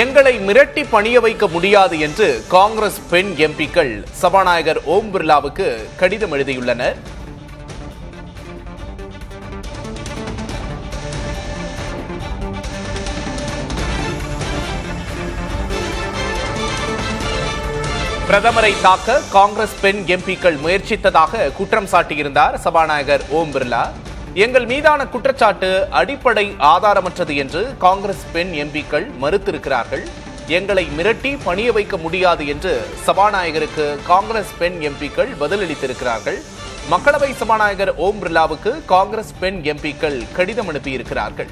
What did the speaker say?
எங்களை மிரட்டி பணிய வைக்க முடியாது என்று காங்கிரஸ் பெண் எம்பிக்கள் சபாநாயகர் ஓம் பிர்லாவுக்கு கடிதம் எழுதியுள்ளனர். பிரதமரை தாக்க காங்கிரஸ் பெண் எம்பிக்கள் முயற்சித்ததாக குற்றம் சாட்டியிருந்தார் சபாநாயகர் ஓம் பிர்லா. எங்கள் மீதான குற்றச்சாட்டு அடிப்படை ஆதாரமற்றது என்று காங்கிரஸ் பெண் எம்பிக்கள் மறுத்திருக்கிறார்கள். எங்களை மிரட்டி பணிய வைக்க முடியாது என்று சபாநாயகருக்கு காங்கிரஸ் பெண் எம்பிக்கள் பதிலளித்திருக்கிறார்கள். மக்களவை சபாநாயகர் ஓம் பிர்லாவுக்கு காங்கிரஸ் பெண் எம்பிக்கள் கடிதம் அனுப்பியிருக்கிறார்கள்.